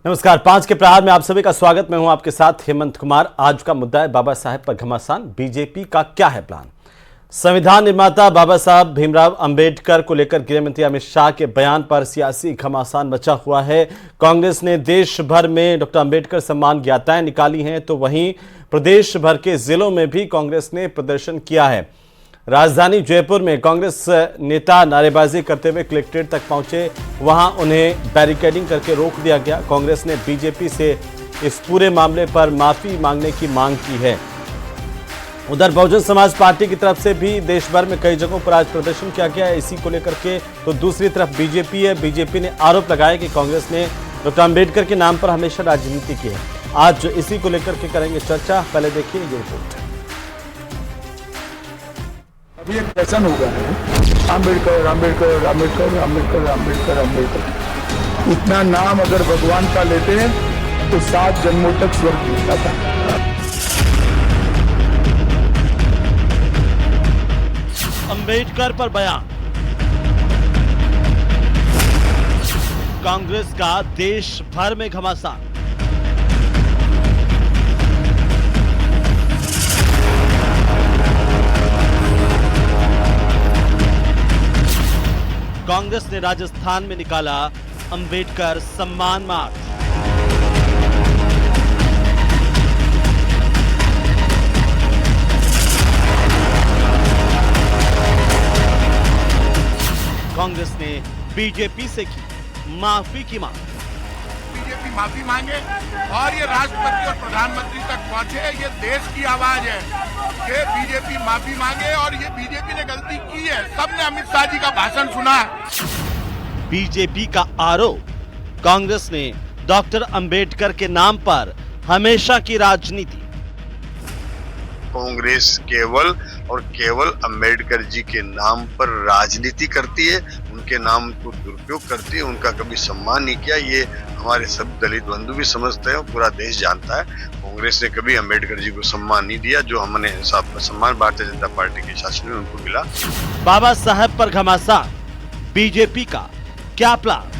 नमस्कार, 5 के प्रहार में आप सभी का स्वागत। मैं हूं आपके साथ हेमंत कुमार। आज का मुद्दा है बाबा साहेब पर घमासान। बीजेपी का क्या है प्लान? संविधान निर्माता बाबा साहब भीमराव अंबेडकर को लेकर गृह मंत्री अमित शाह के बयान पर सियासी घमासान मचा हुआ है। कांग्रेस ने देश भर में डॉक्टर अंबेडकर सम्मान यात्राएं निकाली हैं, तो वहीं प्रदेश भर के जिलों में भी कांग्रेस ने प्रदर्शन किया है। राजधानी जयपुर में कांग्रेस नेता नारेबाजी करते हुए कलेक्ट्रेट तक पहुंचे, वहां उन्हें बैरिकेडिंग करके रोक दिया गया। कांग्रेस ने बीजेपी से इस पूरे मामले पर माफी मांगने की मांग की है। उधर बहुजन समाज पार्टी की तरफ से भी देश भर में कई जगहों पर आज प्रदर्शन किया गया है इसी को लेकर के। तो दूसरी तरफ बीजेपी है। बीजेपी ने आरोप लगाया कि कांग्रेस ने डॉक्टर अंबेडकर के नाम पर हमेशा राजनीति की है। आज इसी को लेकर के करेंगे चर्चा। पहले देखिए ये रिपोर्ट। अभी एक फैशन हो गया है, अंबेडकर अंबेडकर अंबेडकर अंबेडकर अंबेडकर अंबेडकर। इतना नाम अगर भगवान का लेते हैं तो 7 जन्मों तक स्वर्ग मिलता था। अंबेडकर पर बयान। कांग्रेस का देश भर में घमासान। कांग्रेस ने राजस्थान में निकाला अंबेडकर सम्मान मार्च। कांग्रेस ने बीजेपी से की माफी की मांग। बीजेपी माफी मांगे और ये राष्ट्रपति और प्रधानमंत्री तक पहुंचे। ये देश की आवाज है कि बीजेपी माफी मांगे और ये बीजेपी ने गलती की है। सबने अमित शाह जी का भाषण सुना है। बीजेपी का आरोप, कांग्रेस ने डॉक्टर अंबेडकर के नाम पर हमेशा की राजनीति। कांग्रेस केवल और केवल अंबेडकर जी के नाम पर राजनीति करती है, उनके नाम को दुरुपयोग करती है, उनका कभी सम्मान नहीं किया। ये हमारे सब दलित बंधु भी समझते हैं और पूरा देश जानता है। कांग्रेस ने कभी अंबेडकर जी को सम्मान नहीं दिया जो हमने सम्मान भारतीय जनता पार्टी के शासन में उनको मिला। बाबा साहेब पर घमासान, बीजेपी का क्या प्लान?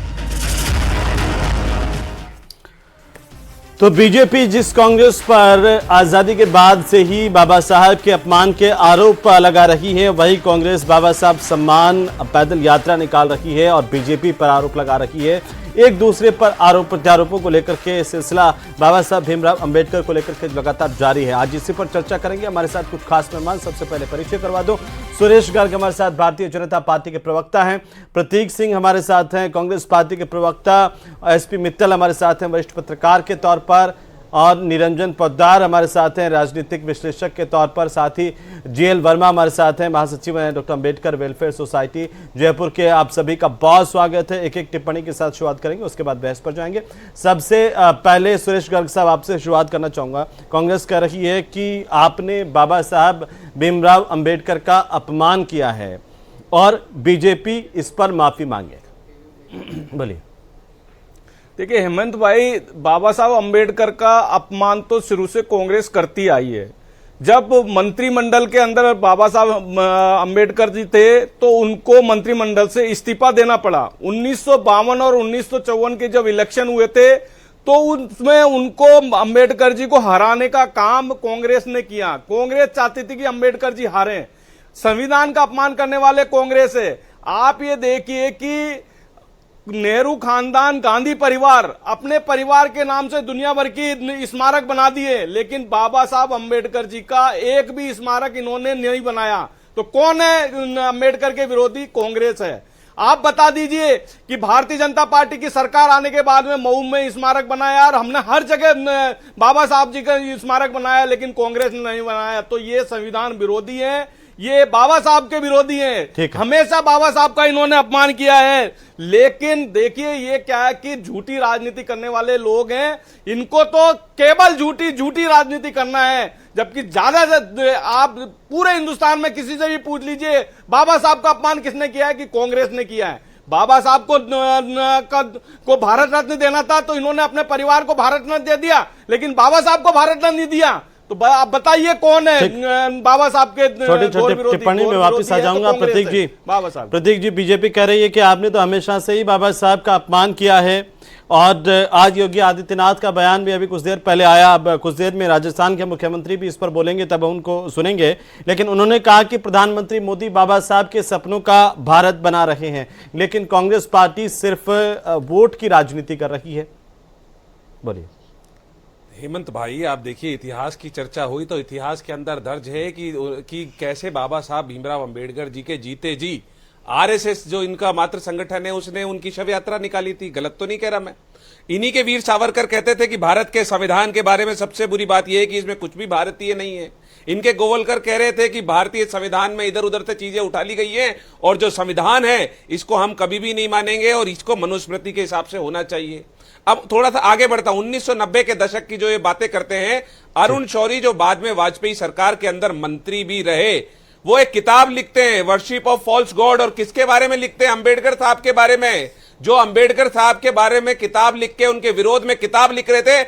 तो बीजेपी जिस कांग्रेस पर आजादी के बाद से ही बाबा साहब के अपमान के आरोप लगा रही है, वही कांग्रेस बाबा साहब सम्मान पैदल यात्रा निकाल रही है और बीजेपी पर आरोप लगा रही है। एक दूसरे पर आरोप प्रत्यारोपों को लेकर के सिलसिला बाबा साहब भीमराव अंबेडकर को लेकर के लगातार जारी है। आज इसी पर चर्चा करेंगे। हमारे साथ कुछ खास मेहमान। सबसे पहले परिचय करवा दो। सुरेश गर्ग हमारे साथ भारतीय जनता पार्टी के प्रवक्ता हैं। प्रतीक सिंह हमारे साथ हैं, कांग्रेस पार्टी के प्रवक्ता। एसपी मित्तल हमारे साथ हैं, वरिष्ठ पत्रकार के तौर पर। और निरंजन पोद्दार हमारे साथ हैं, राजनीतिक विश्लेषक के तौर पर। साथ ही जीएल वर्मा हमारे साथ हैं, महासचिव हैं doctor Ambedkar welfare society Jaipur के। आप सभी का बहुत स्वागत है। एक एक टिप्पणी के साथ शुरुआत करेंगे, उसके बाद बहस पर जाएंगे। सबसे पहले सुरेश गर्ग साहब आपसे शुरुआत करना चाहूंगा। कांग्रेस कह रही है कि आपने बाबा साहब भीमराव अंबेडकर का अपमान किया है और बीजेपी इस पर माफी मांगे। बोलिए। देखिए हेमंत भाई, बाबा साहब अंबेडकर का अपमान तो शुरू से कांग्रेस करती आई है। जब मंत्रिमंडल के अंदर बाबा साहब अंबेडकर जी थे तो उनको मंत्रिमंडल से इस्तीफा देना पड़ा। 1952 और 1954 के जब इलेक्शन हुए थे तो उसमें उनको अंबेडकर जी को हराने का काम कांग्रेस ने किया। कांग्रेस चाहती थी कि अंबेडकर जी हारें। संविधान का अपमान करने वाले कांग्रेस है। आप ये देखिए कि नेहरू खानदान, गांधी परिवार अपने परिवार के नाम से दुनिया भर की स्मारक बना दिए, लेकिन बाबा साहब अंबेडकर जी का एक भी स्मारक इन्होंने नहीं बनाया। तो कौन है अंबेडकर के विरोधी? कांग्रेस है। आप बता दीजिए कि भारतीय जनता पार्टी की सरकार आने के बाद में मऊ में स्मारक बनाया और हमने हर जगह बाबा साहब जी का स्मारक बनाया, लेकिन कांग्रेस ने नहीं बनाया। तो ये संविधान विरोधी है, ये बाबा साहब के विरोधी हैं। हमेशा बाबा साहब का इन्होंने अपमान किया है। लेकिन देखिए ये क्या है कि झूठी राजनीति करने वाले लोग हैं, इनको तो केवल झूठी राजनीति करना है। जबकि ज्यादा आप पूरे हिंदुस्तान में किसी से भी पूछ लीजिए बाबा साहब का अपमान किसने किया है, कि कांग्रेस ने किया है। बाबा साहब को भारत रत्न देना था तो इन्होंने अपने परिवार को भारत रत्न दे दिया, लेकिन बाबा साहब को भारत रत्न नहीं दिया। तो आप बताइए कौन है बाबा साहब के छोटी घोर छोटी विरोधी? टिप्पणी में घोर वापस विरोधी आ है तो जाऊंगा। कांग्रेस प्रतीक है। जी, बाबा साहब, प्रतीक जी, बीजेपी कह रही है कि आपने तो हमेशा से ही बाबा साहब का अपमान किया है, और आज योगी आदित्यनाथ का बयान भी अभी कुछ देर पहले आया। अब कुछ देर में राजस्थान के मुख्यमंत्री भी इस पर बोलेंगे, तब उनको सुनेंगे। लेकिन उन्होंने कहा कि प्रधानमंत्री मोदी बाबा साहब के सपनों का भारत बना रहे हैं, लेकिन कांग्रेस पार्टी सिर्फ वोट की राजनीति कर रही है। बोलिए। हेमंत भाई, आप देखिए, इतिहास की चर्चा हुई तो इतिहास के अंदर दर्ज है कि कैसे बाबा साहब भीमराव अंबेडकर जी के जीते जी आरएसएस जो इनका मातृ संगठन है उसने उनकी शव यात्रा निकाली थी। गलत तो नहीं कह रहा मैं। इन्हीं के वीर सावरकर कहते थे कि भारत के संविधान के बारे में सबसे बुरी बात यह है कि इसमें कुछ भी भारतीय नहीं है। इनके गोवलकर कह रहे थे कि भारतीय संविधान में इधर उधर से चीजें उठा ली गई हैं और जो संविधान है इसको हम कभी भी नहीं मानेंगे और इसको मनुस्मृति के हिसाब से होना चाहिए। अब थोड़ा सा आगे बढ़ता हूं, 1990 के दशक की जो ये बातें करते हैं, अरुण शौरी जो बाद में वाजपेयी सरकार के अंदर मंत्री भी रहे, वो एक किताब लिखते हैं, वर्शिप ऑफ फॉल्स गॉड। और किसके बारे में लिखते हैं? अंबेडकर साहब के बारे में। जो अंबेडकर साहब के बारे में किताब लिख के उनके विरोध में किताब लिख रहे थे,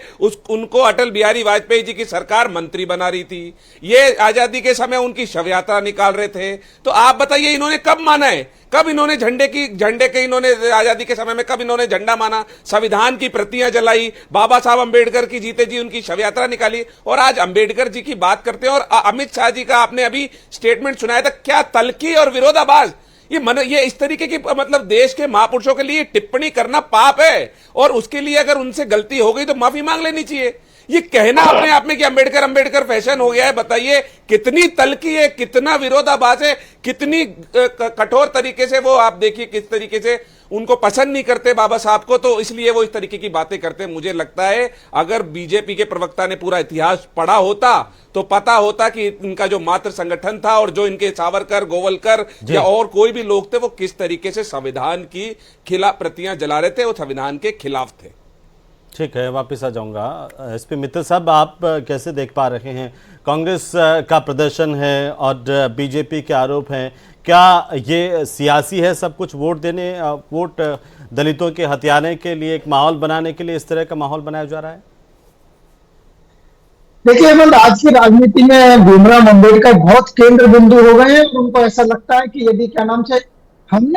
उनको अटल बिहारी वाजपेयी जी की सरकार मंत्री बना रही थी। ये आजादी के समय उनकी शव यात्रा निकाल रहे थे। तो आप बताइए इन्होंने कब माना है? कब इन्होंने झंडे के इन्होंने आजादी के समय में कब इन्होंने झंडा माना? संविधान की प्रतियां जलाई, बाबा साहब अंबेडकर की जीते जी उनकी शव यात्रा निकाली, और आज अंबेडकर जी की बात करते हैं। और अमित शाह जी का आपने अभी स्टेटमेंट सुनाया था, क्या तल्खी और विरोधाभास। ये इस तरीके की मतलब देश के महापुरुषों के लिए टिप्पणी करना पाप है, और उसके लिए अगर उनसे गलती हो गई तो माफी मांग लेनी चाहिए। ये कहना अपने आप में कि अंबेडकर फैशन हो गया है, बताइए कितनी तल्खी है, कितना विरोधाभास है, कितनी कठोर तरीके से वो, आप देखिए किस तरीके से उनको पसंद नहीं करते बाबा साहब को, तो इसलिए वो इस तरीके की बातें करते हैं। मुझे लगता है अगर बीजेपी के प्रवक्ता ने पूरा इतिहास पढ़ा होता तो पता होता कि इनका जो मातृ संगठन था और जो इनके सावरकर, गोवलकर या और कोई भी लोग थे, वो किस तरीके से संविधान की खिलाफ प्रतियां जला रहे थे, वो संविधान के खिलाफ थे। ठीक है, वापस आ जाऊंगा। एसपी मित्तल साहब, आप कैसे देख पा रहे हैं कांग्रेस का प्रदर्शन है और बीजेपी के आरोप हैं? क्या ये सियासी है, सब कुछ वोट दलितों के हथियाने के लिए, एक माहौल बनाने के लिए इस तरह का माहौल बनाया जा रहा है? देखिए हेमंत, आज की राजनीति में भीमराव अम्बेडकर बहुत केंद्र बिंदु हो गए हैं, और उनको ऐसा लगता है कि यदि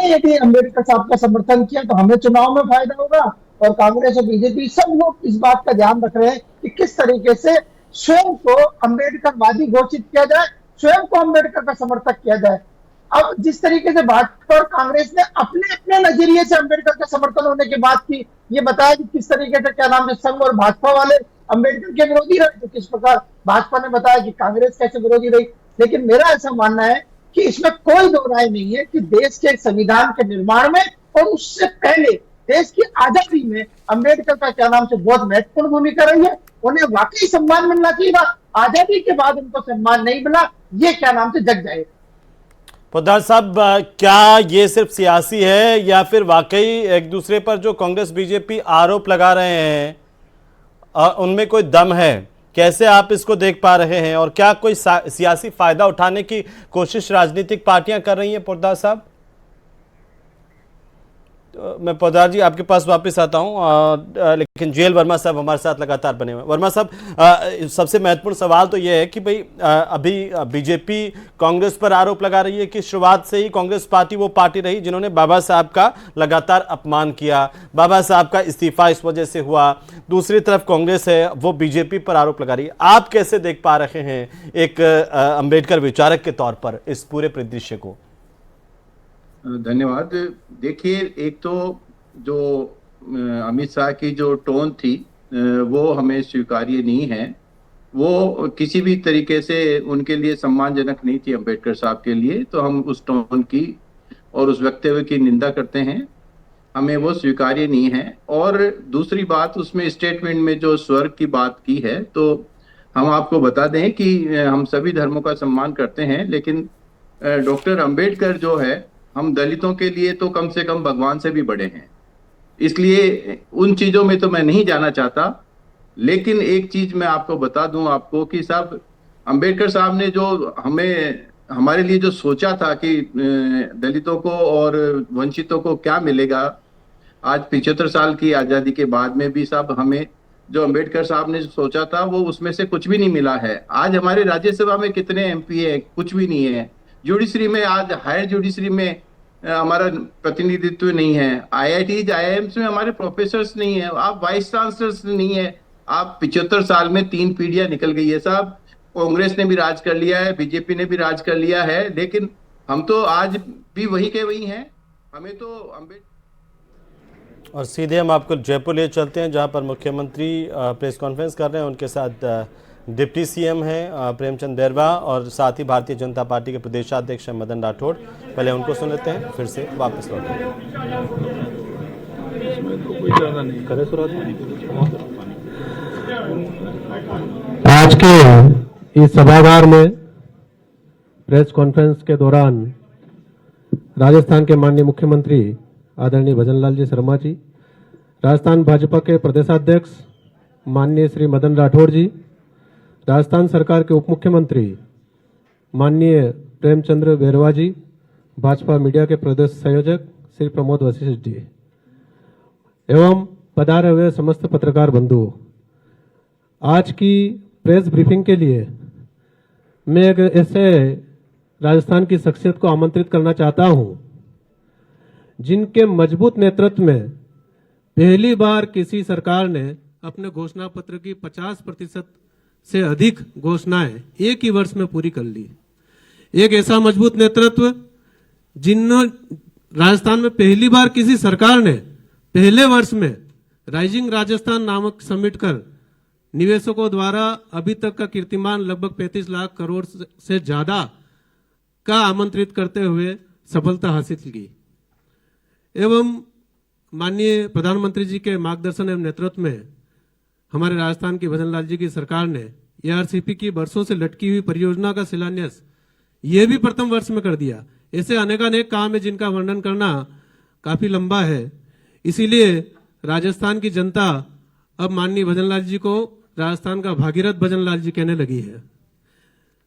यदि अम्बेडकर साहब का समर्थन किया तो हमें चुनाव में फायदा होगा। और कांग्रेस और बीजेपी सब लोग इस बात का ध्यान रख रहे हैं कि किस तरीके से स्वयं को अम्बेडकरवादी घोषित किया जाए, स्वयं को अम्बेडकर का समर्थक किया जाए। अब जिस तरीके से भाजपा और कांग्रेस ने अपने अपने नजरिए से अम्बेडकर का समर्थन होने के बाद की ये बताया कि किस तरीके से क्या नाम है संघ और भाजपा वाले अम्बेडकर के विरोधी रहे, तो किस प्रकार भाजपा ने बताया कि कांग्रेस कैसे विरोधी रही। लेकिन मेरा ऐसा मानना है कि इसमें कोई दो राय नहीं है कि देश के संविधान के निर्माण में और उससे पहले देश की आजादी में अम्बेडकर का क्या नाम से बहुत महत्वपूर्ण भूमिका रही है। उन्हें वाकई सम्मान मिलना चाहिए, आजादी के बाद उनको सम्मान नहीं मिला, ये क्या नाम से जग जाए। पोद्दार साहब, क्या ये सिर्फ सियासी है या फिर वाकई एक दूसरे पर जो कांग्रेस बीजेपी आरोप लगा रहे हैं उनमें कोई दम है? कैसे आप इसको देख पा रहे हैं, और क्या कोई सियासी फायदा उठाने की कोशिश राजनीतिक पार्टियां कर रही हैं? पोद्दार साहब, मैं पोद्दार जी आपके पास वापस आता हूं, लेकिन जेएल वर्मा साहब हमारे साथ लगातार बने हुए। वर्मा साहब, सबसे महत्वपूर्ण सवाल तो यह है कि भाई अभी बीजेपी कांग्रेस पर आरोप लगा रही है कि शुरुआत से ही कांग्रेस पार्टी वो पार्टी रही जिन्होंने बाबा साहब का लगातार अपमान किया, बाबा साहब का इस्तीफा इस वजह से हुआ। दूसरी तरफ कांग्रेस है वो बीजेपी पर आरोप लगा रही है। आप कैसे देख पा रहे हैं एक अंबेडकर विचारक के तौर पर इस पूरे परिदृश्य को? धन्यवाद। देखिए, एक तो जो अमित शाह की जो टोन थी वो हमें स्वीकार्य नहीं है। वो किसी भी तरीके से उनके लिए सम्मानजनक नहीं थी अम्बेडकर साहब के लिए, तो हम उस टोन की और उस वक्तव्य की निंदा करते हैं। हमें वो स्वीकार्य नहीं है। और दूसरी बात, उसमें स्टेटमेंट में जो स्वर्ग की बात की है, तो हम आपको बता दें कि हम सभी धर्मों का सम्मान करते हैं, लेकिन डॉक्टर अम्बेडकर जो है, हम दलितों के लिए तो कम से कम भगवान से भी बड़े हैं। इसलिए उन चीजों में तो मैं नहीं जाना चाहता। लेकिन एक चीज मैं आपको बता दूं आपको कि साहब अम्बेडकर साहब ने जो हमारे लिए जो सोचा था कि दलितों को और वंचितों को क्या मिलेगा, आज 75 साल की आजादी के बाद में भी साहब हमें जो अंबेडकर साहब ने सोचा था वो उसमें से कुछ भी नहीं मिला है। आज हमारे राज्यसभा में कितने एमपी है? कुछ भी नहीं है। जुडिशरी में, आज हायर जुडिशरी में हमारा प्रतिनिधित्व नहीं है। आईआईटी आईआईएम्स में हमारे प्रोफेसर्स नहीं है। आप वाइस चांसलर्स नहीं है। आप 75 साल में 3 पीढ़ियां निकल गई है साहब। कांग्रेस ने भी राज कर लिया है, बीजेपी ने भी राज कर लिया है, लेकिन हम तो आज भी वही के वही हैं। हमें तो और सीधे हम आपको जयपुर ले चलते हैं, जहां पर मुख्यमंत्री प्रेस कॉन्फ्रेंस कर रहे हैं। उनके साथ डिप्टी सीएम हैं प्रेमचंद बैरवा और साथ ही भारतीय जनता पार्टी के प्रदेशाध्यक्ष मदन राठौड़। पहले उनको सुन लेते हैं, फिर से वापस लौटें। आज के इस सभागार में प्रेस कॉन्फ्रेंस के दौरान राजस्थान के माननीय मुख्यमंत्री आदरणीय भजनलाल जी शर्मा जी, राजस्थान भाजपा के प्रदेशाध्यक्ष माननीय श्री मदन राठौड़ जी, राजस्थान सरकार के उप मुख्यमंत्री माननीय प्रेमचंद्र बैरवा जी, भाजपा मीडिया के प्रदेश संयोजक श्री प्रमोद वशिष्ठ जी एवं पधारे हुए समस्त पत्रकार बंधुओं, आज की प्रेस ब्रीफिंग के लिए मैं एक ऐसे राजस्थान की शख्सियत को आमंत्रित करना चाहता हूं जिनके मजबूत नेतृत्व में पहली बार किसी सरकार ने अपने घोषणा पत्र की 50% से अधिक घोषणाएं एक ही वर्ष में पूरी कर ली। एक ऐसा मजबूत नेतृत्व जिन्होंने राजस्थान में पहली बार किसी सरकार ने पहले वर्ष में राइजिंग राजस्थान नामक समिट कर निवेशकों द्वारा अभी तक का कीर्तिमान लगभग 35 लाख करोड़ से ज्यादा का आमंत्रित करते हुए सफलता हासिल की। एवं माननीय प्रधानमंत्री जी के मार्गदर्शन एवं नेतृत्व में हमारे राजस्थान की भजनलाल जी की सरकार ने एआरसीपी की वर्षों से लटकी हुई परियोजना का शिलान्यास ये भी प्रथम वर्ष में कर दिया। ऐसे अनेकानेक काम है जिनका वर्णन करना काफी लंबा है, इसीलिए राजस्थान की जनता अब माननीय भजनलाल जी को राजस्थान का भागीरथ भजनलाल जी कहने लगी है।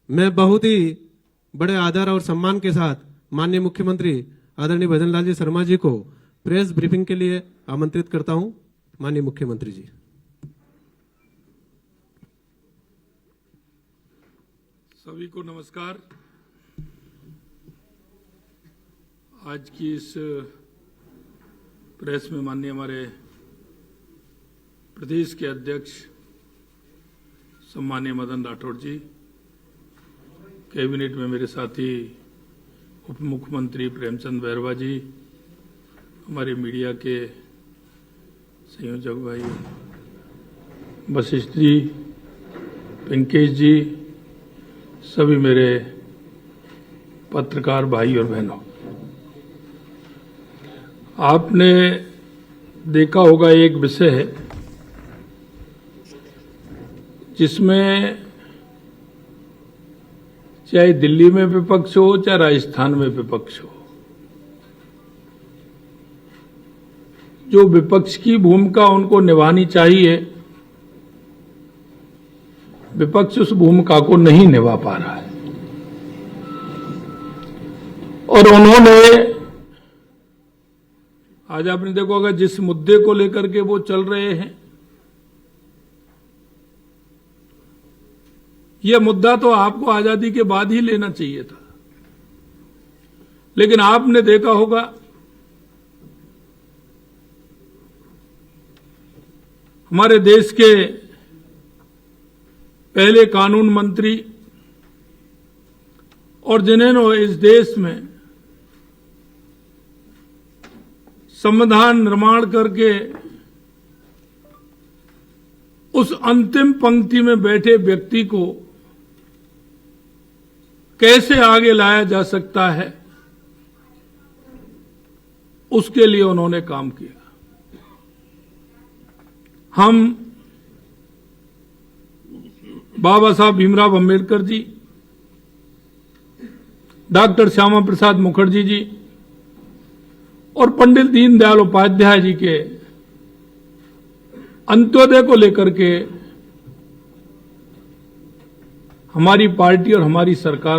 मैं बहुत ही बड़े आदर और सम्मान के साथ माननीय मुख्यमंत्री आदरणीय भजनलाल जी शर्मा जी को प्रेस ब्रीफिंग के लिए आमंत्रित करता हूं। माननीय मुख्यमंत्री जी। सभी को नमस्कार। आज की इस प्रेस में माननीय हमारे प्रदेश के अध्यक्ष सम्माननीय मदन राठौड़ जी, कैबिनेट में मेरे साथी उप मुख्यमंत्री प्रेमचंद बैरवा जी, हमारे मीडिया के संयोजक भाई वशिष्ठ जी, पिंकेश जी, सभी मेरे पत्रकार भाई और बहनों, आपने देखा होगा एक विषय है जिसमें चाहे दिल्ली में विपक्ष हो चाहे राजस्थान में विपक्ष हो, जो विपक्ष की भूमिका उनको निभानी चाहिए, विपक्ष उस भूमिका को नहीं निभा पा रहा है। और उन्होंने आज आपने देखो अगर जिस मुद्दे को लेकर के वो चल रहे हैं, यह मुद्दा तो आपको आजादी के बाद ही लेना चाहिए था, लेकिन आपने देखा होगा हमारे देश के पहले कानून मंत्री और जिन्होंने इस देश में संविधान निर्माण करके उस अंतिम पंक्ति में बैठे व्यक्ति को कैसे आगे लाया जा सकता है, उसके लिए उन्होंने काम किया। हम बाबा साहब भीमराव अंबेडकर जी, डॉक्टर श्यामा प्रसाद मुखर्जी जी और पंडित दीनदयाल उपाध्याय जी के अंत्योदय को लेकर के हमारी पार्टी और हमारी सरकार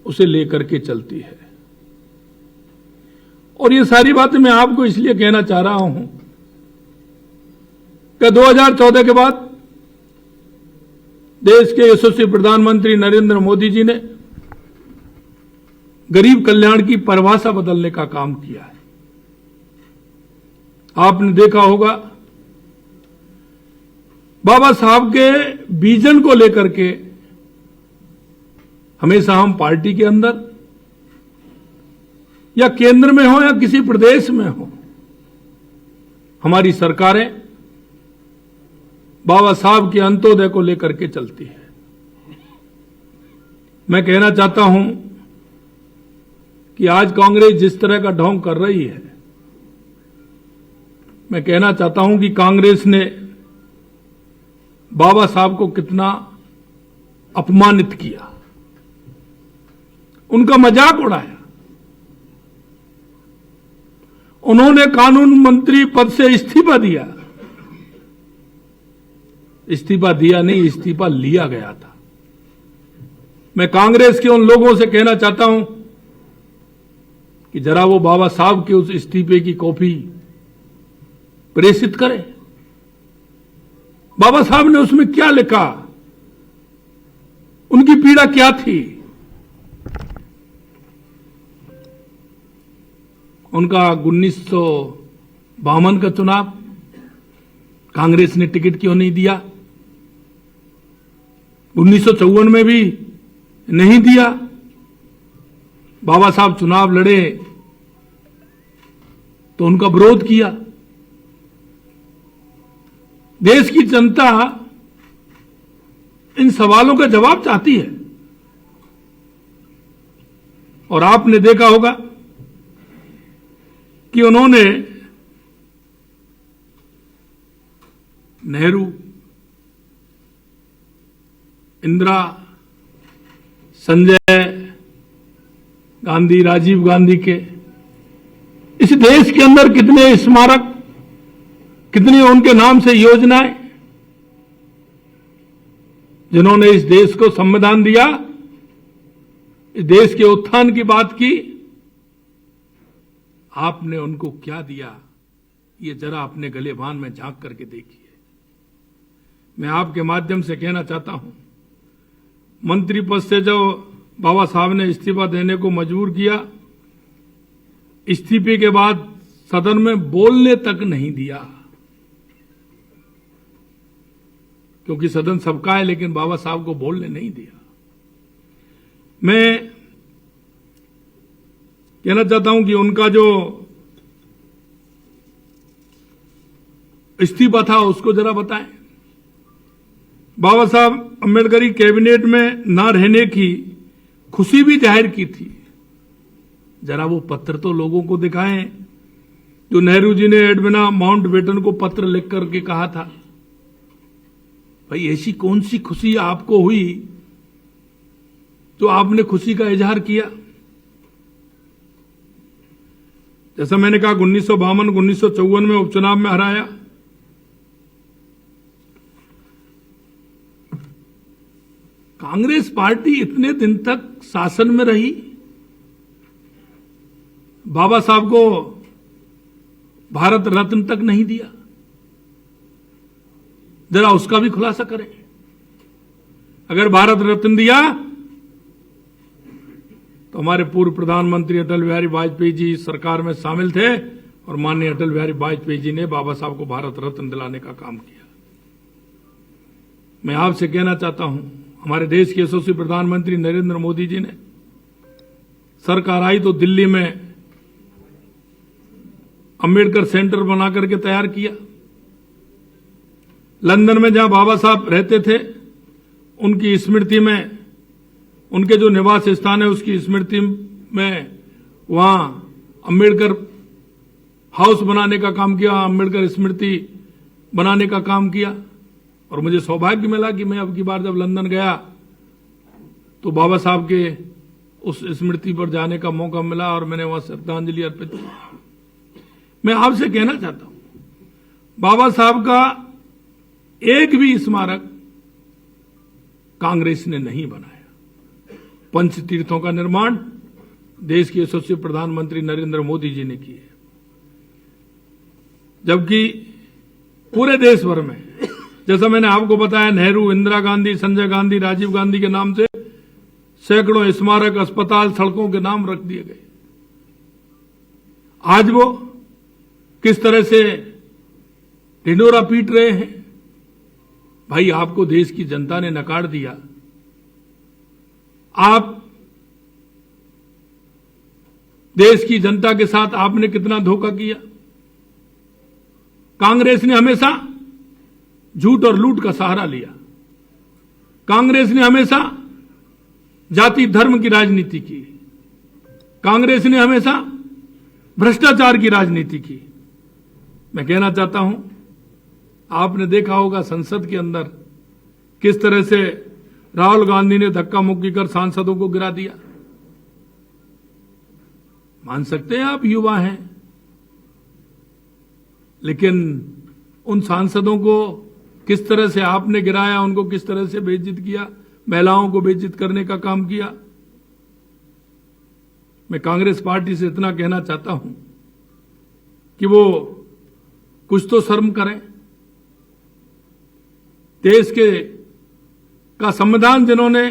उसे लेकर के चलती है। और ये सारी बातें मैं आपको इसलिए कहना चाह रहा हूं कि 2014 के बाद देश के यशस्वी प्रधानमंत्री नरेंद्र मोदी जी ने गरीब कल्याण की परिभाषा बदलने का काम किया है। आपने देखा होगा बाबा साहब के विजन को लेकर के हमेशा हम पार्टी के अंदर या केंद्र में हो या किसी प्रदेश में हो, हमारी सरकारें बाबा साहब के अंत्योदय को लेकर के चलती है। मैं कहना चाहता हूं कि आज कांग्रेस जिस तरह का ढोंग कर रही है, मैं कहना चाहता हूं कि कांग्रेस ने बाबा साहब को कितना अपमानित किया, उनका मजाक उड़ाया। उन्होंने कानून मंत्री पद से इस्तीफा दिया। इस्तीफा दिया नहीं, इस्तीफा लिया गया था। मैं कांग्रेस के उन लोगों से कहना चाहता हूं कि जरा वो बाबा साहब के उस इस्तीफे की कॉपी प्रेषित करें। बाबा साहब ने उसमें क्या लिखा, उनकी पीड़ा क्या थी। उनका 1952 का चुनाव कांग्रेस ने टिकट क्यों नहीं दिया, 1954 में भी नहीं दिया। बाबा साहब चुनाव लड़े तो उनका विरोध किया। देश की जनता इन सवालों का जवाब चाहती है। और आपने देखा होगा कि उन्होंने नेहरू, इंदिरा, संजय गांधी, राजीव गांधी के इस देश के अंदर कितने स्मारक, कितनी उनके नाम से योजनाएं, जिन्होंने इस देश को संविधान दिया, इस देश के उत्थान की बात की। आपने उनको क्या दिया, ये जरा अपने गलेबान में झांक करके देखिए। मैं आपके माध्यम से कहना चाहता हूं, मंत्री पद से जो बाबा साहब ने इस्तीफा देने को मजबूर किया, इस्तीफे के बाद सदन में बोलने तक नहीं दिया, क्योंकि सदन सबका है, लेकिन बाबा साहब को बोलने नहीं दिया। मैं कहना चाहता हूं कि उनका जो इस्तीफा था उसको जरा बताएं। बाबा साहब अम्बेडकरी कैबिनेट में ना रहने की खुशी भी जाहिर की थी। जरा वो पत्र तो लोगों को दिखाएं जो नेहरू जी ने एडविना माउंटबेटन को पत्र लिख करके कहा था। भाई ऐसी कौन सी खुशी आपको हुई जो आपने खुशी का इजहार किया। जैसा मैंने कहा 1952 1954 में उपचुनाव में हराया, कांग्रेस पार्टी इतने दिन तक शासन में रही, बाबा साहब को भारत रत्न तक नहीं दिया। जरा उसका भी खुलासा करें। अगर भारत रत्न दिया तो हमारे पूर्व प्रधानमंत्री अटल बिहारी वाजपेयी जी सरकार में शामिल थे और माननीय अटल बिहारी वाजपेयी जी ने बाबा साहब को भारत रत्न दिलाने का काम किया। मैं आपसे कहना चाहता हूं, हमारे देश के यशस्वी प्रधानमंत्री नरेंद्र मोदी जी ने सरकार आई तो दिल्ली में अंबेडकर सेंटर बना करके तैयार किया। लंदन में जहां बाबा साहब रहते थे उनकी स्मृति में, उनके जो निवास स्थान है उसकी स्मृति में वहां अंबेडकर हाउस बनाने का काम किया, अंबेडकर स्मृति बनाने का काम किया। और मुझे सौभाग्य मिला कि मैं अब की बार जब लंदन गया तो बाबा साहब के उस स्मृति पर जाने का मौका मिला और मैंने वहां श्रद्धांजलि अर्पित की। मैं आपसे कहना चाहता हूं, बाबा साहब का एक भी स्मारक कांग्रेस ने नहीं बनाया। पंच तीर्थों का निर्माण देश के यशस्वी प्रधानमंत्री नरेंद्र मोदी जी ने किए, जबकि पूरे देश भर में। जैसा मैंने आपको बताया, नेहरू, इंदिरा गांधी, संजय गांधी, राजीव गांधी के नाम से सैकड़ों स्मारक, अस्पताल, सड़कों के नाम रख दिए गए। आज वो किस तरह से ढिंढोरा पीट रहे हैं। भाई, आपको देश की जनता ने नकार दिया। आप देश की जनता के साथ आपने कितना धोखा किया। कांग्रेस ने हमेशा झूठ और लूट का सहारा लिया। कांग्रेस ने हमेशा जाति धर्म की राजनीति की। कांग्रेस ने हमेशा भ्रष्टाचार की राजनीति की। मैं कहना चाहता हूं, आपने देखा होगा संसद के अंदर किस तरह से राहुल गांधी ने धक्का मुक्की कर सांसदों को गिरा दिया। मान सकते हैं आप युवा हैं, लेकिन उन सांसदों को किस तरह से आपने गिराया, उनको किस तरह से बेइज्जत किया, महिलाओं को बेइज्जत करने का काम किया। मैं कांग्रेस पार्टी से इतना कहना चाहता हूं कि वो कुछ तो शर्म करें। देश का संविधान जिन्होंने,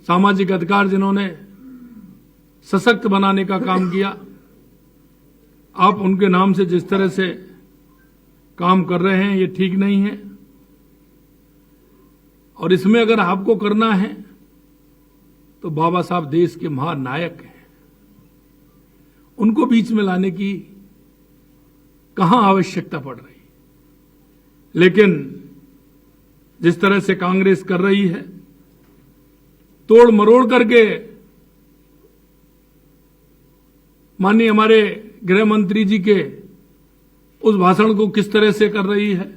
सामाजिक अधिकार जिन्होंने सशक्त बनाने का काम किया, आप उनके नाम से जिस तरह से काम कर रहे हैं, ये ठीक नहीं है। और इसमें अगर आपको करना है तो बाबा साहब देश के महानायक हैं, उनको बीच में लाने की कहां आवश्यकता पड़ रही। लेकिन जिस तरह से कांग्रेस कर रही है, तोड़ मरोड़ करके, माननीय हमारे गृह मंत्री जी के उस भाषण को किस तरह से कर रही है,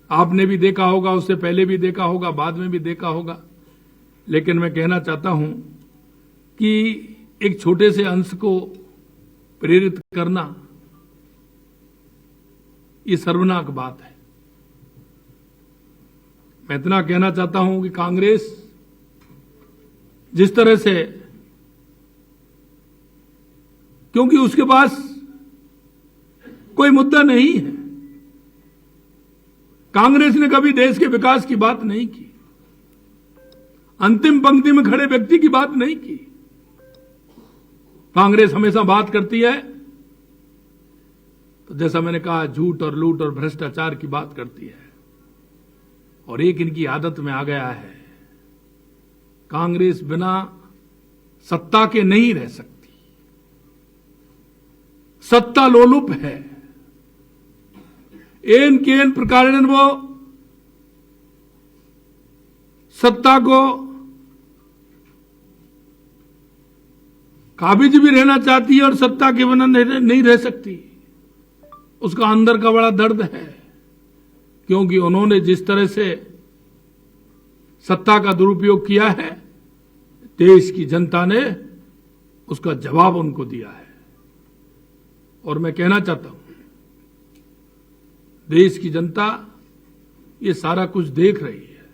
आपने भी देखा होगा, उससे पहले भी देखा होगा, बाद में भी देखा होगा। लेकिन मैं कहना चाहता हूं कि एक छोटे से अंश को प्रेरित करना, ये सर्वनाक बात है। मैं इतना कहना चाहता हूं कि कांग्रेस जिस तरह से, क्योंकि उसके पास कोई मुद्दा नहीं है, कांग्रेस ने कभी देश के विकास की बात नहीं की, अंतिम पंक्ति में खड़े व्यक्ति की बात नहीं की। कांग्रेस हमेशा बात करती है तो जैसा मैंने कहा, झूठ और लूट और भ्रष्टाचार की बात करती है। और एक इनकी आदत में आ गया है, कांग्रेस बिना सत्ता के नहीं रह सकती, सत्ता लोलुप है। एन केन प्रकार वो सत्ता को काबिज भी रहना चाहती है और सत्ता के बिना नहीं रह सकती। उसका अंदर का बड़ा दर्द है, क्योंकि उन्होंने जिस तरह से सत्ता का दुरुपयोग किया है, देश की जनता ने उसका जवाब उनको दिया है। और मैं कहना चाहता हूं, देश की जनता ये सारा कुछ देख रही है।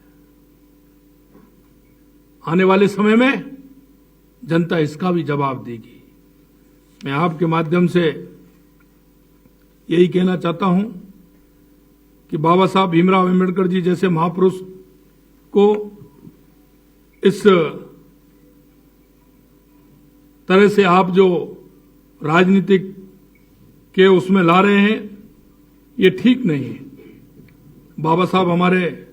आने वाले समय में जनता इसका भी जवाब देगी। मैं आपके माध्यम से यही कहना चाहता हूं कि बाबा साहब भीमराव अम्बेडकर जी जैसे महापुरुष को इस तरह से आप जो राजनीतिक के उसमें ला रहे हैं, ये ठीक नहीं है। बाबा साहब हमारे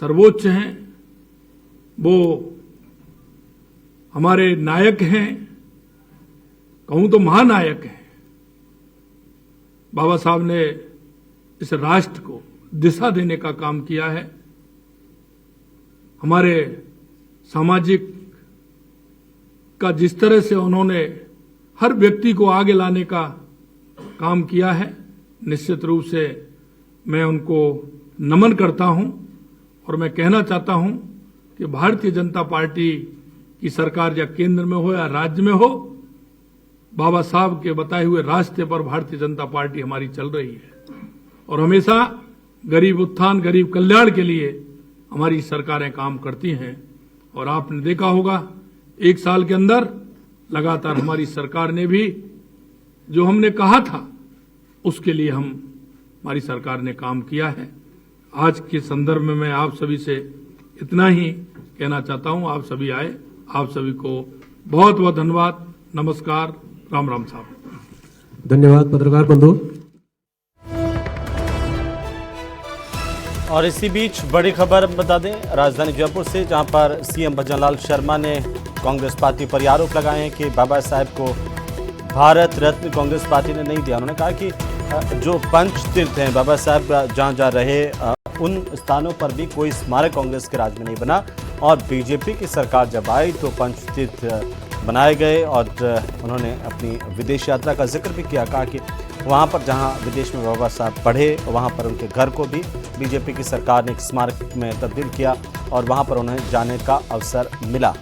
सर्वोच्च हैं, वो हमारे नायक हैं, कहूं तो महानायक हैं। बाबा साहब ने इस राष्ट्र को दिशा देने का काम किया है। हमारे सामाजिक का जिस तरह से उन्होंने हर व्यक्ति को आगे लाने का काम किया है, निश्चित रूप से मैं उनको नमन करता हूं। और मैं कहना चाहता हूं कि भारतीय जनता पार्टी की सरकार या केंद्र में हो या राज्य में हो, बाबा साहब के बताए हुए रास्ते पर भारतीय जनता पार्टी हमारी चल रही है। और हमेशा गरीब उत्थान, गरीब कल्याण के लिए हमारी सरकारें काम करती हैं। और आपने देखा होगा, एक साल के अंदर लगातार हमारी सरकार ने भी जो हमने कहा था उसके लिए हमारी सरकार ने काम किया है। आज के संदर्भ में मैं आप सभी से इतना ही कहना चाहता हूं। आप सभी आए, आप सभी को बहुत बहुत धन्यवाद। नमस्कार, राम राम साहब। धन्यवाद पत्रकार बंधु। और इसी बीच बड़ी खबर बता दें राजधानी जयपुर से, जहां पर सीएम भजनलाल शर्मा ने कांग्रेस पार्टी पर आरोप लगाए हैं कि बाबा साहेब को भारत रत्न कांग्रेस पार्टी ने नहीं दिया। उन्होंने कहा कि जो पंच तीर्थ हैं, बाबा साहब जहां जा रहे उन स्थानों पर भी कोई स्मारक कांग्रेस के राज में नहीं बना, और बीजेपी की सरकार जब आई तो पंच तीर्थ बनाए गए। और उन्होंने अपनी विदेश यात्रा का जिक्र भी किया, कहा कि वहाँ पर जहाँ विदेश में बाबा साहब पढ़े वहाँ पर उनके घर को भी बीजेपी की सरकार ने एक स्मारक में तब्दील किया और वहाँ पर उन्हें जाने का अवसर मिला।